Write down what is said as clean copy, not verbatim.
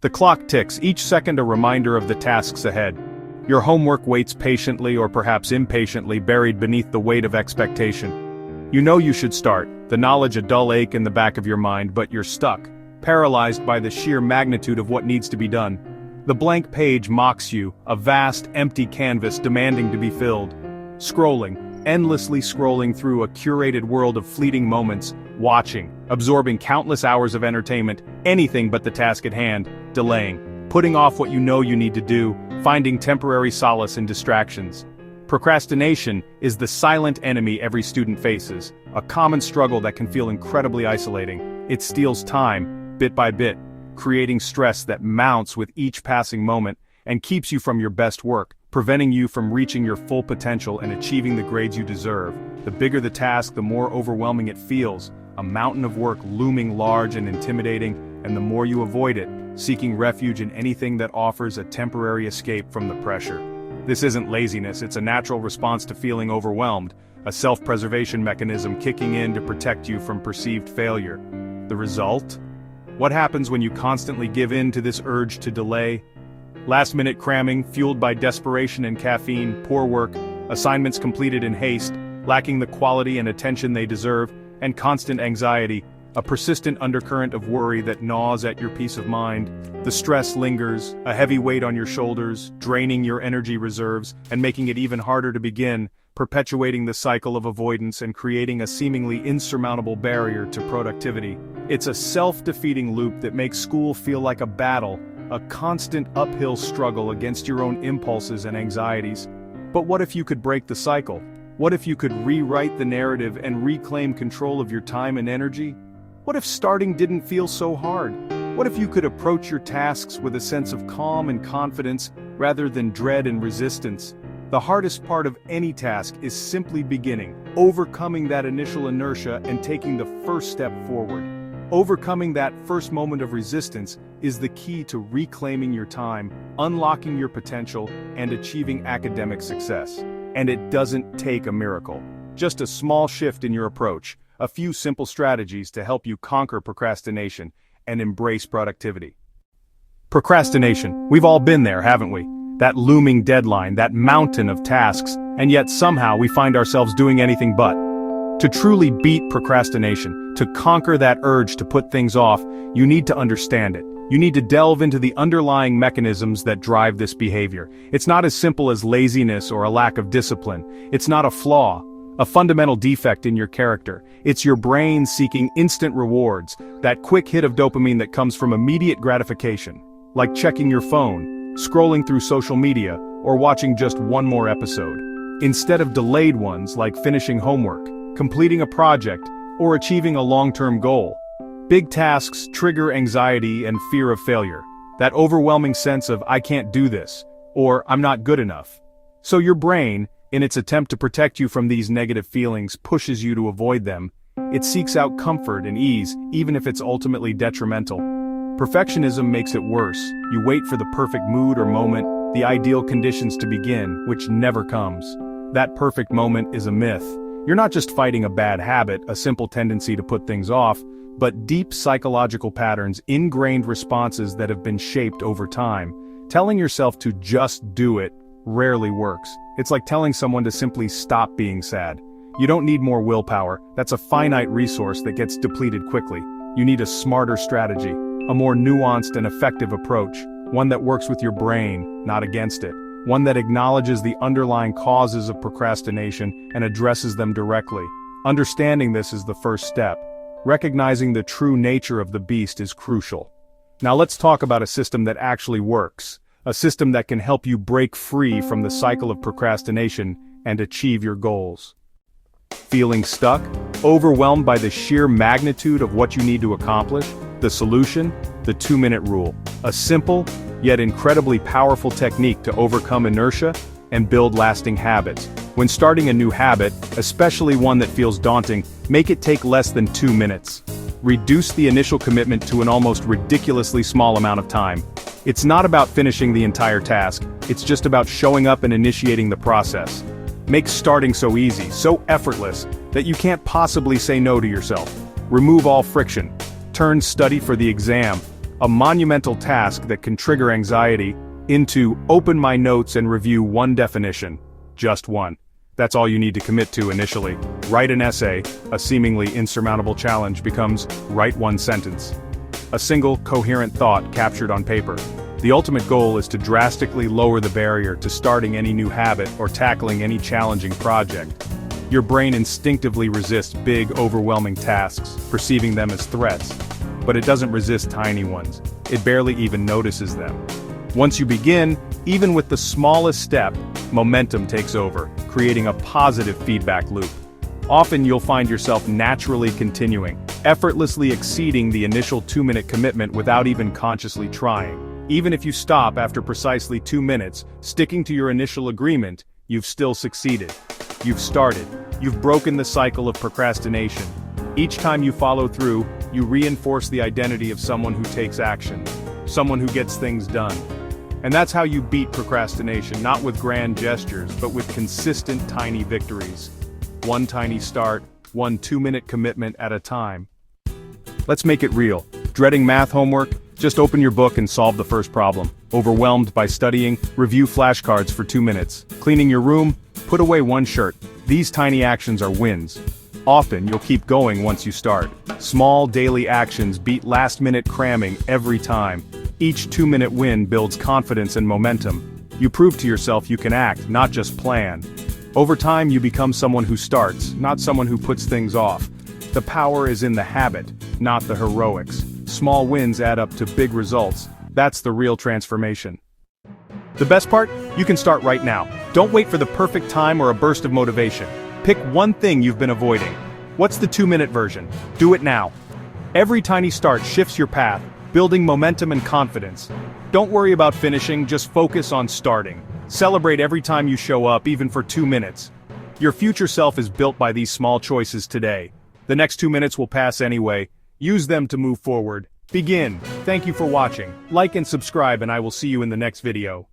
The clock ticks, each second a reminder of the tasks ahead. Your homework waits patiently or perhaps impatiently, buried beneath the weight of expectation. You know you should start, the knowledge a dull ache in the back of your mind, but you're stuck, paralyzed by the sheer magnitude of what needs to be done. The blank page mocks you, a vast, empty canvas demanding to be filled. Scrolling, endlessly scrolling through a curated world of fleeting moments, watching, absorbing countless hours of entertainment, anything but the task at hand, delaying, putting off what you know you need to do, finding temporary solace in distractions. Procrastination is the silent enemy every student faces, a common struggle that can feel incredibly isolating. It steals time, bit by bit, creating stress that mounts with each passing moment and keeps you from your best work, preventing you from reaching your full potential and achieving the grades you deserve. The bigger the task, the more overwhelming it feels, a mountain of work looming large and intimidating, and the more you avoid it, seeking refuge in anything that offers a temporary escape from the pressure. This isn't laziness, it's a natural response to feeling overwhelmed, a self-preservation mechanism kicking in to protect you from perceived failure. The result? What happens when you constantly give in to this urge to delay? Last-minute cramming, fueled by desperation and caffeine, poor work, assignments completed in haste, lacking the quality and attention they deserve, and constant anxiety, a persistent undercurrent of worry that gnaws at your peace of mind. The stress lingers, a heavy weight on your shoulders, draining your energy reserves, and making it even harder to begin, perpetuating the cycle of avoidance and creating a seemingly insurmountable barrier to productivity. It's a self-defeating loop that makes school feel like a battle, a constant uphill struggle against your own impulses and anxieties. But what if you could break the cycle? What if you could rewrite the narrative and reclaim control of your time and energy? What if starting didn't feel so hard? What if you could approach your tasks with a sense of calm and confidence rather than dread and resistance? The hardest part of any task is simply beginning, overcoming that initial inertia and taking the first step forward. Overcoming that first moment of resistance is the key to reclaiming your time, unlocking your potential, and achieving academic success. And it doesn't take a miracle. Just a small shift in your approach, a few simple strategies to help you conquer procrastination and embrace productivity. Procrastination. We've all been there, haven't we? That looming deadline, that mountain of tasks, and yet somehow we find ourselves doing anything but. To truly beat procrastination, to conquer that urge to put things off, you need to understand it. You need to delve into the underlying mechanisms that drive this behavior. It's not as simple as laziness or a lack of discipline. It's not a flaw, a fundamental defect in your character. It's your brain seeking instant rewards, that quick hit of dopamine that comes from immediate gratification, like checking your phone, scrolling through social media, or watching just one more episode, instead of delayed ones like finishing homework, completing a project, or achieving a long-term goal. Big tasks trigger anxiety and fear of failure, that overwhelming sense of "I can't do this," or "I'm not good enough." So your brain, in its attempt to protect you from these negative feelings, pushes you to avoid them. It seeks out comfort and ease, even if it's ultimately detrimental. Perfectionism makes it worse. You wait for the perfect mood or moment, the ideal conditions to begin, which never comes. That perfect moment is a myth. You're not just fighting a bad habit, a simple tendency to put things off, but deep psychological patterns, ingrained responses that have been shaped over time. Telling yourself to just do it rarely works. It's like telling someone to simply stop being sad. You don't need more willpower. That's a finite resource that gets depleted quickly. You need a smarter strategy, a more nuanced and effective approach, one that works with your brain, not against it. One that acknowledges the underlying causes of procrastination and addresses them directly. Understanding this is the first step. Recognizing the true nature of the beast is crucial. Now let's talk about a system that actually works. A system that can help you break free from the cycle of procrastination and achieve your goals. Feeling stuck? Overwhelmed by the sheer magnitude of what you need to accomplish? The solution? The 2-minute rule. A simple, yet incredibly powerful technique to overcome inertia and build lasting habits. When starting a new habit, especially one that feels daunting, make it take less than 2 minutes. Reduce the initial commitment to an almost ridiculously small amount of time. It's not about finishing the entire task, it's just about showing up and initiating the process. Make starting so easy, so effortless, that you can't possibly say no to yourself. Remove all friction. Turn study for the exam, a monumental task that can trigger anxiety, into open my notes and review one definition. Just one. That's all you need to commit to initially. Write an essay, a seemingly insurmountable challenge becomes write one sentence. A single, coherent thought captured on paper. The ultimate goal is to drastically lower the barrier to starting any new habit or tackling any challenging project. Your brain instinctively resists big, overwhelming tasks, perceiving them as threats. But it doesn't resist tiny ones. It barely even notices them. Once you begin, even with the smallest step, momentum takes over, creating a positive feedback loop. Often you'll find yourself naturally continuing, effortlessly exceeding the initial 2-minute commitment without even consciously trying. Even if you stop after precisely 2 minutes, sticking to your initial agreement, you've still succeeded. You've started. You've broken the cycle of procrastination. Each time you follow through, you reinforce the identity of someone who takes action, someone who gets things done. And that's how you beat procrastination, not with grand gestures, but with consistent tiny victories. One tiny start, one 2-minute commitment at a time. Let's make it real. Dreading math homework? Just open your book and solve the first problem. Overwhelmed by studying? Review flashcards for 2 minutes. Cleaning your room? Put away one shirt. These tiny actions are wins. Often you'll keep going once you start. Small daily actions beat last-minute cramming every time. Each 2-minute win builds confidence and momentum. You prove to yourself you can act, not just plan. Over time you become someone who starts, not someone who puts things off. The power is in the habit, not the heroics. Small wins add up to big results. That's the real transformation. The best part? You can start right now. Don't wait for the perfect time or a burst of motivation. Pick one thing you've been avoiding. What's the 2-minute version? Do it now. Every tiny start shifts your path, building momentum and confidence. Don't worry about finishing, just focus on starting. Celebrate every time you show up, even for 2 minutes. Your future self is built by these small choices today. The next 2 minutes will pass anyway. Use them to move forward. Begin. Thank you for watching. Like and subscribe, and I will see you in the next video.